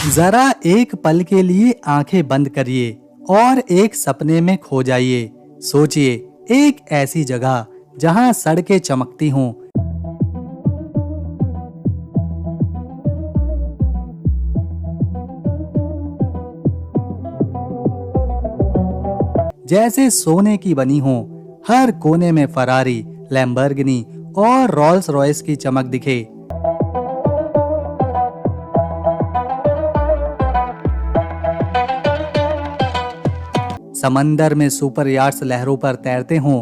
जरा एक पल के लिए आंखें बंद करिए और एक सपने में खो जाइए। सोचिए एक ऐसी जगह जहां सड़कें चमकती हों, जैसे सोने की बनी हो, हर कोने में फरारी, लैम्बोर्गिनी और रोल्स रॉयस की चमक दिखे। समंदर में सुपर याट्स लहरों पर तैरते हों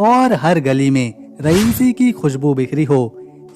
और हर गली में रईसी की खुशबू बिखरी हो।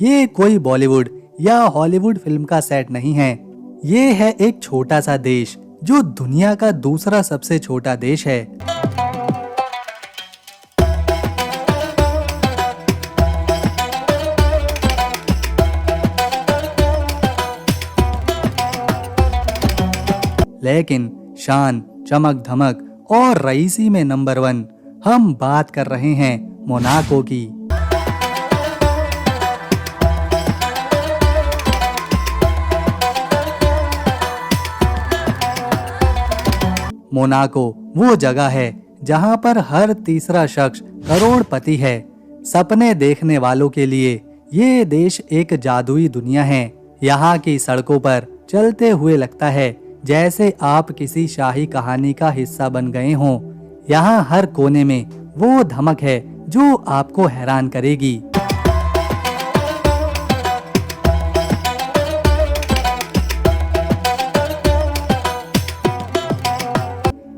ये कोई बॉलीवुड या हॉलीवुड फिल्म का सेट नहीं है। ये है एक छोटा सा देश जो दुनिया का दूसरा सबसे छोटा देश है। लेकिन शान, चमक धमक और रईसी में नंबर 1 हम बात कर रहे हैं मोनाको की। मोनाको वो जगह है जहां पर हर तीसरा शख्स करोड़पति है। सपने देखने वालों के लिए ये देश एक जादुई दुनिया है। यहाँ की सड़कों पर चलते हुए लगता है जैसे आप किसी शाही कहानी का हिस्सा बन गए हों। यहाँ हर कोने में वो धमक है जो आपको हैरान करेगी।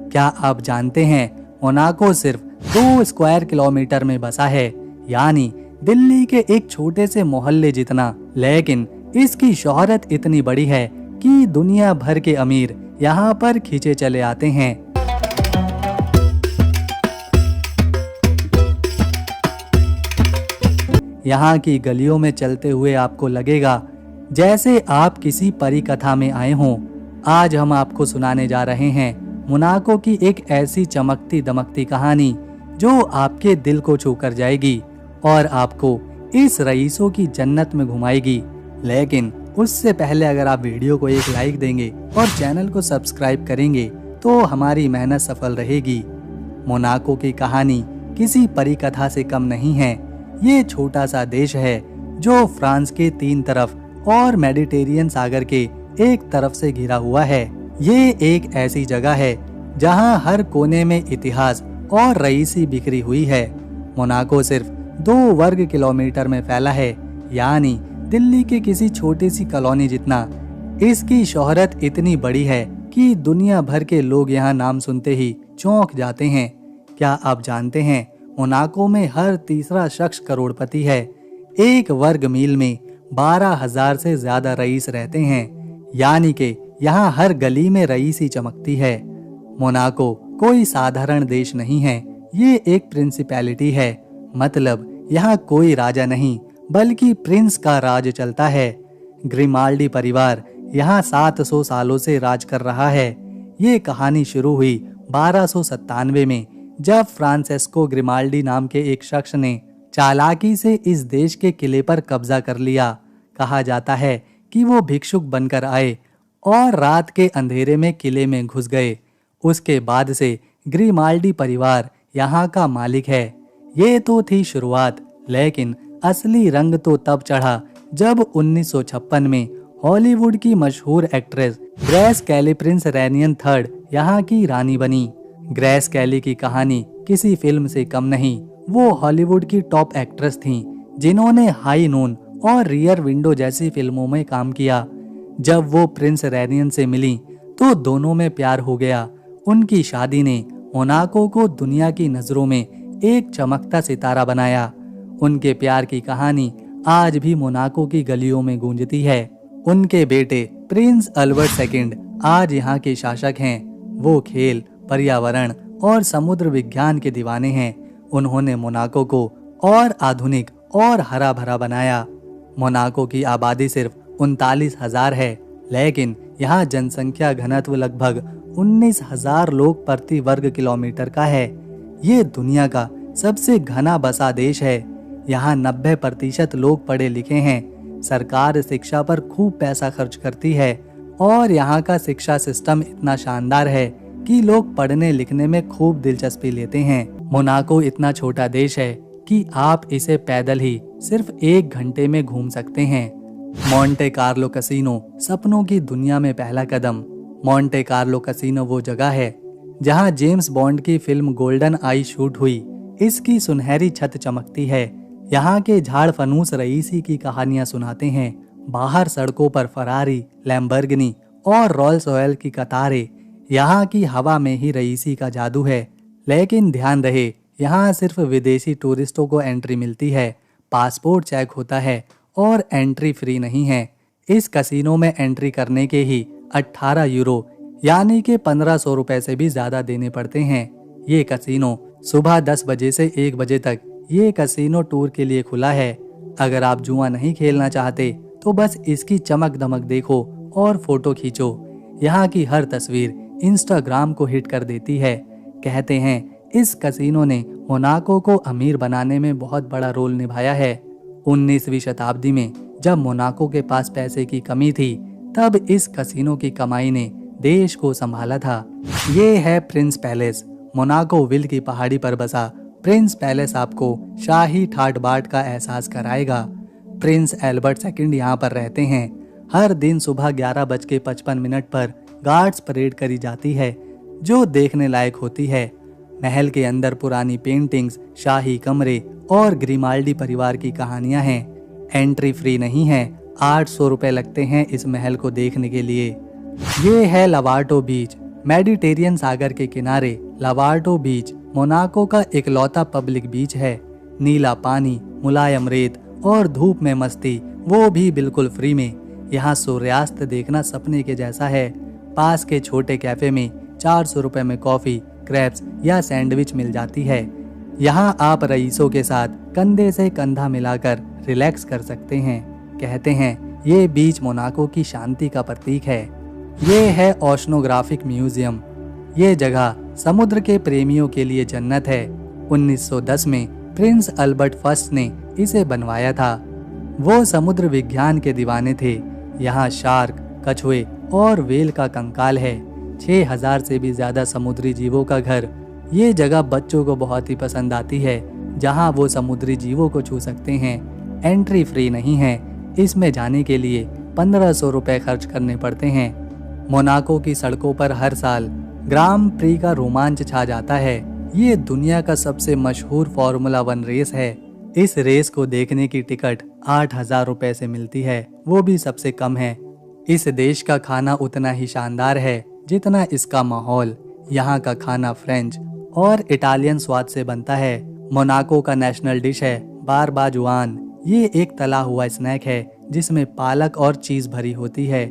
क्या आप जानते हैं मोनाको सिर्फ 2 स्क्वायर किलोमीटर में बसा है, यानी दिल्ली के एक छोटे से मोहल्ले जितना। लेकिन इसकी शोहरत इतनी बड़ी है कि दुनिया भर के अमीर यहाँ पर खींचे चले आते हैं। यहाँ की गलियों में चलते हुए आपको लगेगा जैसे आप किसी परी कथा में आए हों। आज हम आपको सुनाने जा रहे हैं मोनाको की एक ऐसी चमकती दमकती कहानी जो आपके दिल को छू कर जाएगी और आपको इस रईसों की जन्नत में घुमाएगी। लेकिन उससे पहले अगर आप वीडियो को एक लाइक देंगे और चैनल को सब्सक्राइब करेंगे तो हमारी मेहनत सफल रहेगी। मोनाको की कहानी किसी परी कथा से कम नहीं है। ये छोटा सा देश है जो फ्रांस के 3 तरफ और मेडिटेरियन सागर के एक तरफ से घिरा हुआ है। ये एक ऐसी जगह है जहां हर कोने में इतिहास और रईसी बिखरी हुई है। मोनाको सिर्फ 2 वर्ग किलोमीटर में फैला है, यानी दिल्ली के किसी छोटी सी कॉलोनी जितना। इसकी शोहरत इतनी बड़ी है कि दुनिया भर के लोग यहाँ नाम सुनते ही चौंक जाते हैं। क्या आप जानते हैं मोनाको में हर तीसरा शख्स करोड़पति है। 1 वर्ग मील में 12,000 से ज्यादा रईस रहते हैं, यानी कि यहाँ हर गली में रईसी चमकती है। मोनाको कोई साधारण देश नहीं है, ये एक प्रिंसिपैलिटी है। मतलब यहाँ कोई राजा नहीं बल्कि प्रिंस का राज चलता है। ग्रिमाल्डी परिवार यहाँ 700 सालों से राज कर रहा है। ये कहानी शुरू हुई 1297 में जब फ्रांसेस्को ग्रिमाल्डी नाम के एक शख्स ने चालाकी से इस देश के किले पर कब्जा कर लिया। कहा जाता है कि वो भिक्षुक बनकर आए और रात के अंधेरे में किले में घुस गए। उसके बाद से ग्रिमाल्डी परिवार यहाँ का मालिक है। ये तो थी शुरुआत, लेकिन असली रंग तो तब चढ़ा जब 1956 में हॉलीवुड की मशहूर एक्ट्रेस ग्रेस कैली प्रिंस रेनियन III यहाँ की रानी बनी। ग्रेस कैली की कहानी किसी फिल्म से कम नहीं। वो हॉलीवुड की टॉप एक्ट्रेस थीं, जिन्होंने हाई नून और रियर विंडो जैसी फिल्मों में काम किया। जब वो प्रिंस रेनियन से मिली तो दोनों में प्यार हो गया। उनकी शादी ने मोनाको को दुनिया की नजरों में एक चमकता सितारा बनाया। उनके प्यार की कहानी आज भी मोनाको की गलियों में गूंजती है। उनके बेटे प्रिंस अल्बर्ट II आज यहाँ के शासक हैं। वो खेल, पर्यावरण और समुद्र विज्ञान के दीवाने हैं। उन्होंने मोनाको को और आधुनिक और हरा भरा बनाया। मोनाको की आबादी सिर्फ 39,000 है, लेकिन यहाँ जनसंख्या घनत्व लगभग 19,000 लोग प्रति वर्ग किलोमीटर का है। ये दुनिया का सबसे घना बसा देश है। यहाँ 90% लोग पढ़े लिखे हैं। सरकार शिक्षा पर खूब पैसा खर्च करती है और यहाँ का शिक्षा सिस्टम इतना शानदार है कि लोग पढ़ने लिखने में खूब दिलचस्पी लेते हैं। मोनाको इतना छोटा देश है कि आप इसे पैदल ही सिर्फ 1 घंटे में घूम सकते हैं। मोंटे कार्लो कैसीनो, सपनों की दुनिया में पहला कदम। मोंटे कार्लो कैसीनो वो जगह है जहां जेम्स बॉन्ड की फिल्म गोल्डन आई शूट हुई। इसकी सुनहरी छत चमकती है। यहाँ के झाड़ फनूस रईसी की कहानियां सुनाते हैं। बाहर सड़कों पर फरारी, लैम्बोर्गिनी और रोल्स रॉयल की कतारें। यहाँ की हवा में ही रईसी का जादू है। लेकिन ध्यान रहे, यहाँ सिर्फ विदेशी टूरिस्टों को एंट्री मिलती है। पासपोर्ट चेक होता है और एंट्री फ्री नहीं है। इस कैसीनो में एंट्री करने के ही 18 यूरो यानी कि 1500 रुपए से भी ज्यादा देने पड़ते हैं। ये कैसीनो सुबह 10 बजे से 1 बजे तक ये कैसीनो टूर के लिए खुला है। अगर आप जुआ नहीं खेलना चाहते तो बस इसकी चमक दमक देखो और फोटो खींचो। यहाँ की हर तस्वीर इंस्टाग्राम को हिट कर देती है। कहते हैं इस कैसीनो ने मोनाको को अमीर बनाने में बहुत बड़ा रोल निभाया है। 19वीं शताब्दी में जब मोनाको के पास पैसे की कमी थी, तब इस कैसीनो की कमाई ने देश को संभाला था। ये है प्रिंस पैलेस। मोनाको विल की पहाड़ी पर बसा प्रिंस पैलेस आपको शाही ठाट बाट का एहसास कराएगा। प्रिंस एल्बर्ट सेकंड यहाँ पर रहते हैं। हर दिन सुबह 11:55 पर गार्ड्स परेड करी जाती है जो देखने लायक होती है। महल के अंदर पुरानी पेंटिंग्स, शाही कमरे और ग्रिमाल्डी परिवार की कहानियां हैं। एंट्री फ्री नहीं है, 800 रुपए लगते हैं इस महल को देखने के लिए। ये है लवार्टो बीच। मेडिटेरियन सागर के किनारे लवार्टो बीच मोनाको का इकलौता पब्लिक बीच है। नीला पानी, मुलायम रेत और धूप में मस्ती, वो भी बिल्कुल फ्री में। यहाँ सूर्यास्त देखना सपने के जैसा है। पास के छोटे कैफे में 400 रुपए में कॉफी, क्रैप्स या सैंडविच मिल जाती है। यहाँ आप रईसों के साथ कंधे से कंधा मिलाकर रिलैक्स कर सकते हैं। कहते हैं ये बीच मोनाको की शांति का प्रतीक है। ये है ओशनोग्राफिक म्यूजियम। ये जगह समुद्र के प्रेमियों के लिए जन्नत है। 1910 में प्रिंस अल्बर्ट फर्स्ट ने इसे बनवाया था। वो समुद्र विज्ञान के दीवाने थे। यहाँ शार्क, कछुए और व्हेल का कंकाल है। 6000 से भी ज्यादा समुद्री जीवों का घर। ये जगह बच्चों को बहुत ही पसंद आती है, जहाँ वो समुद्री जीवों को छू सकते हैं। एंट्री फ्री नहीं है। इसमें जाने के लिए 1500 रुपए खर्च करने पड़ते हैं। मोनाको की सड़कों पर हर साल ग्राम प्री का रोमांच छा जाता है। ये दुनिया का सबसे मशहूर फॉर्मूला 1 रेस है। इस रेस को देखने की टिकट 8000 रुपए से मिलती है, वो भी सबसे कम है। इस देश का खाना उतना ही शानदार है जितना इसका माहौल। यहाँ का खाना फ्रेंच और इटालियन स्वाद से बनता है। मोनाको का नेशनल डिश है बारबाजुआन। ये एक तला हुआ स्नैक है जिसमें पालक और चीज भरी होती है।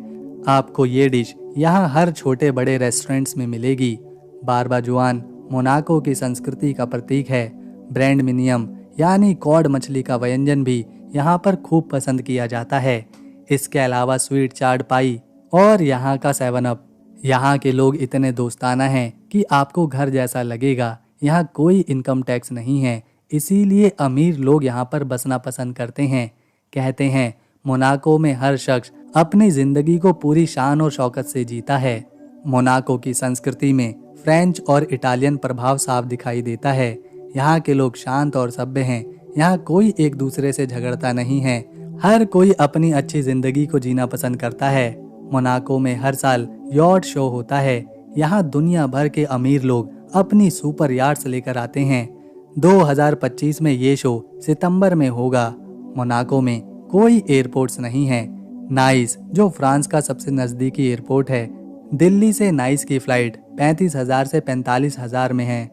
आपको ये डिश यहाँ हर छोटे बड़े रेस्टोरेंट्स में मिलेगी। बारबाजुआन मोनाको की संस्कृति का प्रतीक है। ब्रांड मिनियम यानी कॉड मछली का व्यंजन भी यहाँ पर खूब पसंद किया जाता है। इसके अलावा स्वीट चाट पाई और यहाँ का 7 अप। यहाँ के लोग इतने दोस्ताना हैं कि आपको घर जैसा लगेगा। यहाँ कोई इनकम टैक्स नहीं है, इसीलिए अमीर लोग यहाँ पर बसना पसंद करते हैं। कहते हैं मोनाको में हर शख्स अपनी जिंदगी को पूरी शान और शौकत से जीता है। मोनाको की संस्कृति में फ्रेंच और इटालियन प्रभाव साफ दिखाई देता है। यहाँ के लोग शांत और सभ्य हैं। यहाँ कोई एक दूसरे से झगड़ता नहीं है। हर कोई अपनी अच्छी जिंदगी को जीना पसंद करता है। मोनाको में हर साल यॉट शो होता है। यहाँ दुनिया भर के अमीर लोग अपनी सुपर याट्स लेकर आते हैं। 2025 में ये शो सितंबर में होगा। मोनाको में कोई एयरपोर्ट्स नहीं है। नाइस, जो फ्रांस का सबसे नजदीकी एयरपोर्ट है, दिल्ली से नाइस की फ्लाइट 35,000 से 45,000 में है।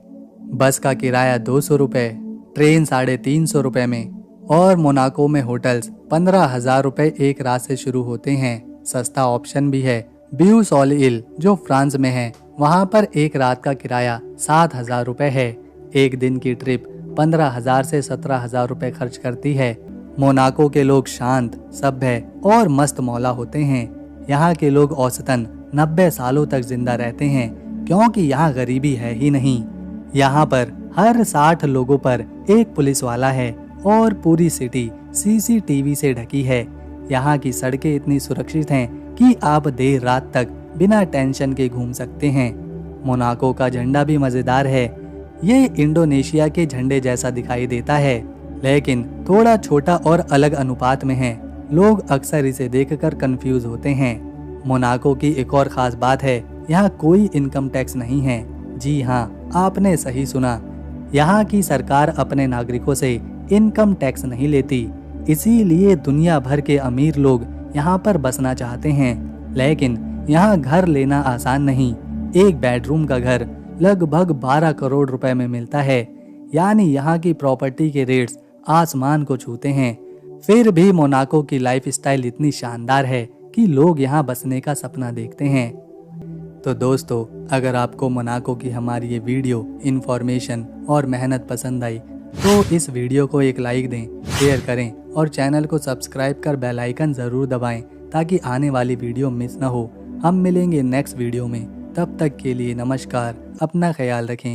बस का किराया 200 रुपए, ट्रेन 350 रुपए में और मोनाको में होटल्स 15,000 रुपए एक रात से शुरू होते हैं। सस्ता ऑप्शन भी है। ब्यू सॉल इल जो फ्रांस में है, वहाँ पर एक रात का किराया 7,000 रुपए है। एक दिन की ट्रिप 15,000 से 17,000 रुपए खर्च करती है। मोनाको के लोग शांत, सभ्य और मस्त मौला होते हैं। यहाँ के लोग औसतन 90 सालों तक जिंदा रहते हैं क्योंकि यहाँ गरीबी है ही नहीं। यहाँ पर हर 60 लोगों पर एक पुलिस वाला है और पूरी सिटी CCTV से ढकी है। यहाँ की सड़कें इतनी सुरक्षित हैं कि आप देर रात तक बिना टेंशन के घूम सकते हैं। मोनाको का झंडा भी मजेदार है। ये इंडोनेशिया के झंडे जैसा दिखाई देता है, लेकिन थोड़ा छोटा और अलग अनुपात में है। लोग अक्सर इसे देखकर कंफ्यूज होते हैं। मोनाको की एक और खास बात है, यहाँ कोई इनकम टैक्स नहीं है। जी हाँ, आपने सही सुना। यहाँ की सरकार अपने नागरिकों से इनकम टैक्स नहीं लेती। इसीलिए दुनिया भर के अमीर लोग यहाँ पर बसना चाहते हैं, लेकिन यहाँ घर लेना आसान नहीं। एक बेडरूम का घर लगभग 12 करोड़ रुपए में मिलता है, यानी यहाँ की प्रॉपर्टी के रेट्स आसमान को छूते हैं। फिर भी मोनाको की लाइफस्टाइल इतनी शानदार है कि लोग यहाँ बसने का सपना देखते हैं। तो दोस्तों, अगर आपको मोनाको की हमारी ये वीडियो, इन्फॉर्मेशन और मेहनत पसंद आई तो इस वीडियो को एक लाइक दें, शेयर करें और चैनल को सब्सक्राइब कर बेल आइकन ज़रूर दबाएं ताकि आने वाली वीडियो मिस ना हो। हम मिलेंगे नेक्स्ट वीडियो में। तब तक के लिए नमस्कार, अपना ख्याल रखें।